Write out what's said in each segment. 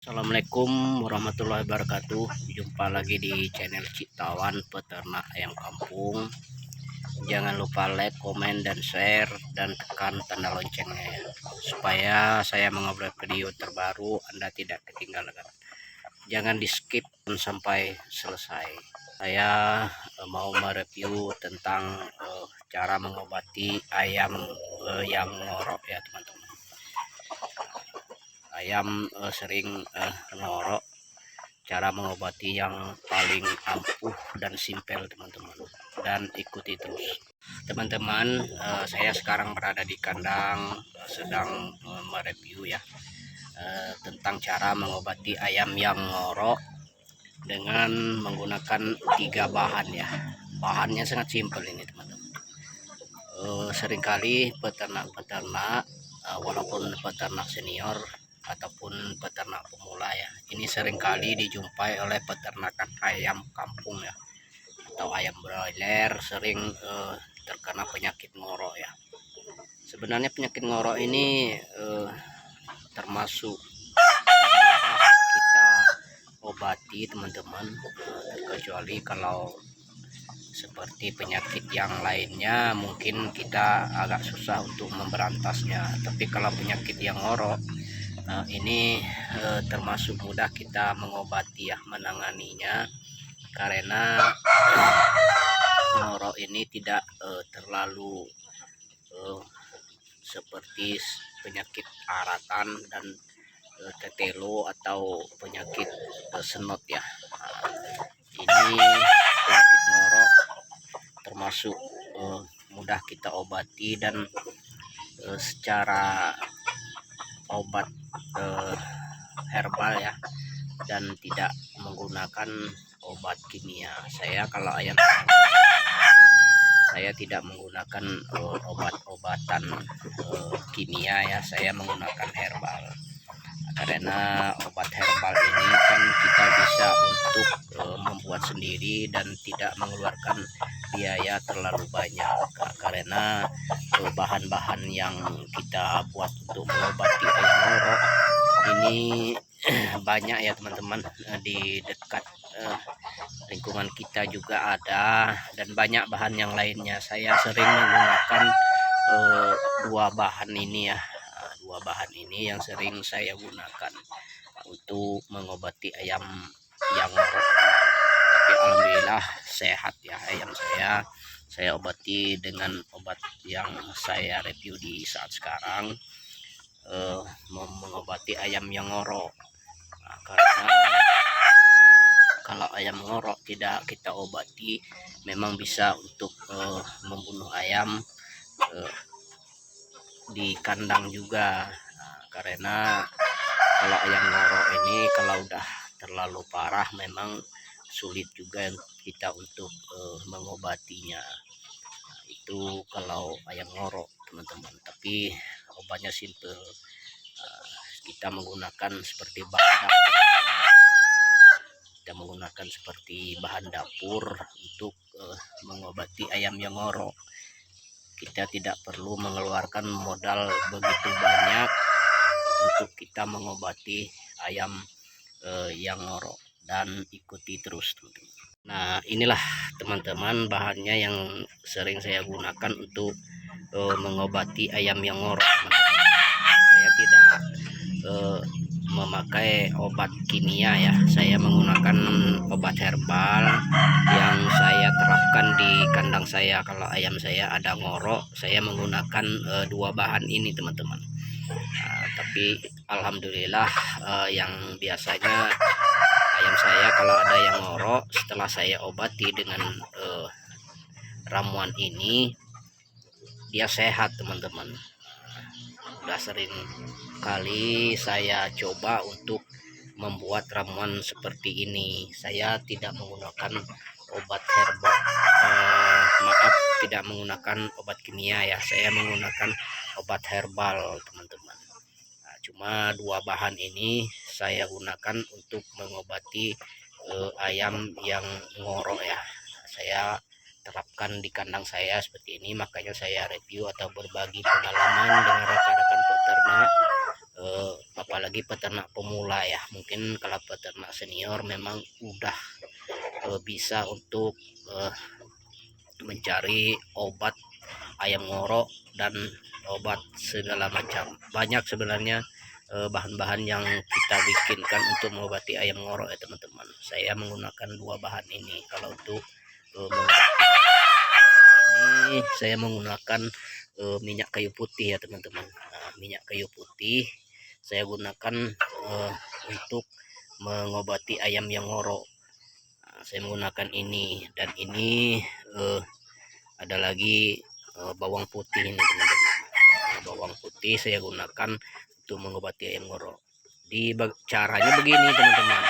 Assalamualaikum warahmatullahi wabarakatuh. Jumpa lagi di channel Citawan Peternak Ayam Kampung. Jangan lupa like, komen, dan share, dan tekan tanda loncengnya ya, supaya saya mengobrol video terbaru Anda tidak ketinggalan. Jangan di skip sampai selesai. Saya mau mereview tentang cara mengobati ayam yang ngorok ya teman-teman. Ayam sering ngorok. Cara mengobati yang paling ampuh dan simpel teman-teman, dan ikuti terus teman-teman. Saya sekarang berada di kandang, sedang mereview ya tentang cara mengobati ayam yang ngorok dengan menggunakan 3 bahan ya. Bahannya sangat simpel ini teman-teman. Seringkali peternak-peternak walaupun peternak senior ataupun peternak pemula ya, ini seringkali dijumpai oleh peternakan ayam kampung ya, atau ayam broiler sering terkena penyakit ngorok ya. Sebenarnya penyakit ngorok ini termasuk kita obati teman-teman, kecuali kalau seperti penyakit yang lainnya mungkin kita agak susah untuk memberantasnya. Tapi kalau penyakit yang ngorok, ini termasuk mudah kita mengobati ya, menanganinya, karena ngorok ini tidak terlalu seperti penyakit aratan dan tetelo atau penyakit senot ya. Ini penyakit ngorok termasuk mudah kita obati, dan secara obat herbal ya, dan tidak menggunakan obat kimia. Saya kalau ayam saya tidak menggunakan obat-obatan kimia ya, saya menggunakan herbal, karena obat herbal ini kan kita bisa untuk membuat sendiri dan tidak mengeluarkan biaya terlalu banyak, karena bahan-bahan yang kita buat untuk mengobati ayam ngorok ini banyak ya teman-teman. Di dekat lingkungan kita juga ada, dan banyak bahan yang lainnya. Saya sering menggunakan dua bahan ini ya, dua bahan ini yang sering saya gunakan untuk mengobati ayam yang ngorok. Tapi alhamdulillah sehat ya ayam saya obati dengan obat yang saya review di saat sekarang, mengobati ayam yang ngorok. Karena kalau ayam ngorok tidak kita obati, memang bisa untuk membunuh ayam di kandang juga. Karena kalau ayam ngorok ini kalau udah terlalu parah memang sulit juga kita untuk mengobatinya. Itu kalau ayam ngorok teman-teman. Tapi obatnya simple. Kita menggunakan seperti bahan dapur, kita menggunakan seperti bahan dapur untuk mengobati ayam yang ngorok. Kita tidak perlu mengeluarkan modal begitu banyak untuk kita mengobati ayam yang ngorok, dan ikuti terus teman-teman. Nah, inilah teman-teman bahannya yang sering saya gunakan untuk mengobati ayam yang ngorok teman-teman. Saya tidak memakai obat kimia ya, saya menggunakan obat herbal yang saya terapkan di kandang saya. Kalau ayam saya ada ngorok, saya menggunakan dua bahan ini teman-teman. Tapi alhamdulillah yang biasanya ayam saya kalau ada yang ngorok, setelah saya obati dengan ramuan ini, dia sehat teman-teman. Udah sering kali saya coba untuk membuat ramuan seperti ini. Saya tidak menggunakan obat herbal, tidak menggunakan obat kimia ya, saya menggunakan obat herbal teman-teman. Nah, cuma dua bahan ini saya gunakan untuk mengobati ayam yang ngorok ya. Saya terapkan di kandang saya seperti ini, makanya saya review atau berbagi pengalaman dengan rekan-rekan peternak apalagi peternak pemula ya. Mungkin kalau peternak senior memang udah bisa untuk mencari obat ayam ngorok dan obat segala macam. Banyak sebenarnya bahan-bahan yang kita bikinkan untuk mengobati ayam ngorok ya teman-teman. Saya menggunakan dua bahan ini. Kalau untuk mengobati ini saya menggunakan minyak kayu putih ya teman-teman. Nah, minyak kayu putih saya gunakan untuk mengobati ayam yang ngorok. Nah, saya menggunakan ini, dan ini ada lagi bawang putih ini teman-teman. Bawang putih saya gunakan untuk mengobati ayam ngorok. Caranya begini teman-teman,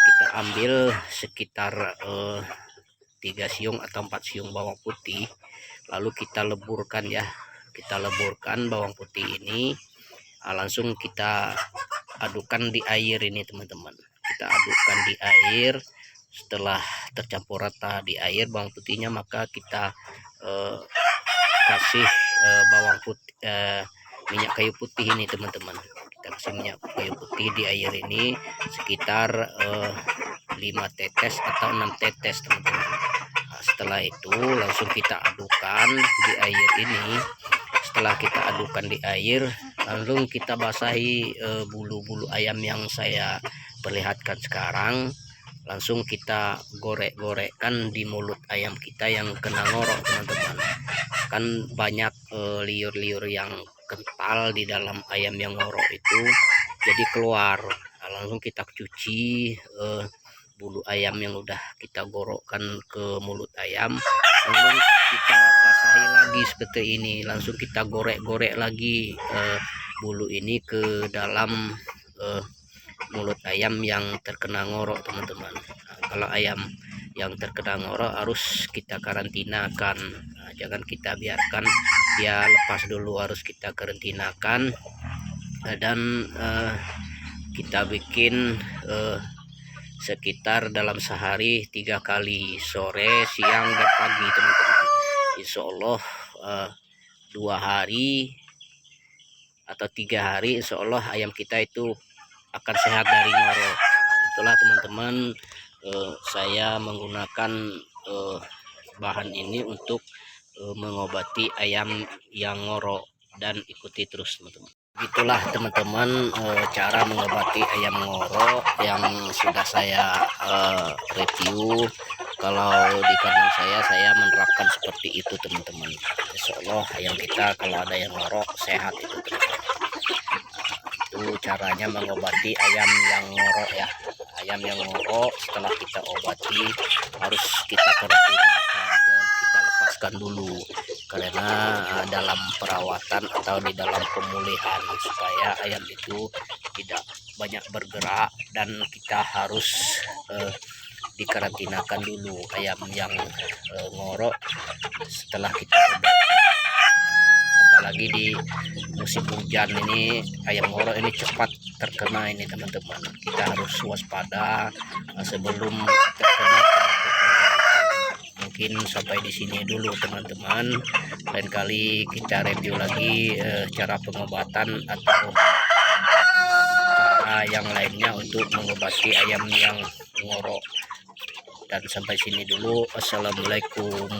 kita ambil sekitar 3 siung atau 4 siung bawang putih, lalu kita leburkan ya. Kita leburkan bawang putih ini, langsung kita adukan di air ini teman-teman. Kita adukan di air. Setelah tercampur rata di air bawang putihnya, maka kita kasih bawang putih minyak kayu putih ini teman-teman. Kita kasih minyak kayu putih di air ini sekitar 5 tetes atau 6 tetes teman-teman. Nah, setelah itu langsung kita adukan di air ini. Setelah kita adukan di air, langsung kita basahi bulu-bulu ayam yang saya perlihatkan sekarang. Langsung kita gorek-gorekkan di mulut ayam kita yang kena ngorok teman-teman. Kan banyak liur-liur yang kental di dalam ayam yang ngorok itu, jadi keluar. Nah, langsung kita cuci bulu ayam yang udah kita gorokkan ke mulut ayam, lalu kita basahi lagi seperti ini. Langsung kita gorek-gorek lagi bulu ini ke dalam mulut ayam yang terkena ngorok teman-teman. Nah, kalau ayam yang terkena ngorok harus kita karantinakan. Nah, jangan kita biarkan dia lepas dulu, harus kita karantinakan. Dan kita bikin sekitar dalam sehari 3 kali, sore, siang, dan pagi teman-teman. Insya Allah 2 hari atau 3 hari insya Allah ayam kita itu akan sehat dari ngorok. Itulah teman-teman, saya menggunakan bahan ini untuk mengobati ayam yang ngorok, dan ikuti terus teman-teman. Itulah teman-teman cara mengobati ayam ngorok yang sudah saya review. Kalau di kandang saya menerapkan seperti itu teman-teman. Insya Allah ayam kita kalau ada yang ngorok sehat itu teman-teman. Itu caranya mengobati ayam yang ngorok ya. Ayam yang ngorok setelah kita obati harus kita karantinakan, jangan kita lepaskan dulu, karena dalam perawatan atau di dalam pemulihan supaya ayam itu tidak banyak bergerak, dan kita harus dikarantinakan dulu ayam yang ngorok setelah kita obati. Apalagi di musim hujan ini ayam ngorok ini cepat terkena ini teman-teman. Kita harus waspada sebelum terkena penyakit. Mungkin sampai di sini dulu teman-teman. Lain kali kita review lagi cara pengobatan atau cara yang lainnya untuk mengobati ayam yang ngorok. Dan sampai sini dulu. Assalamualaikum.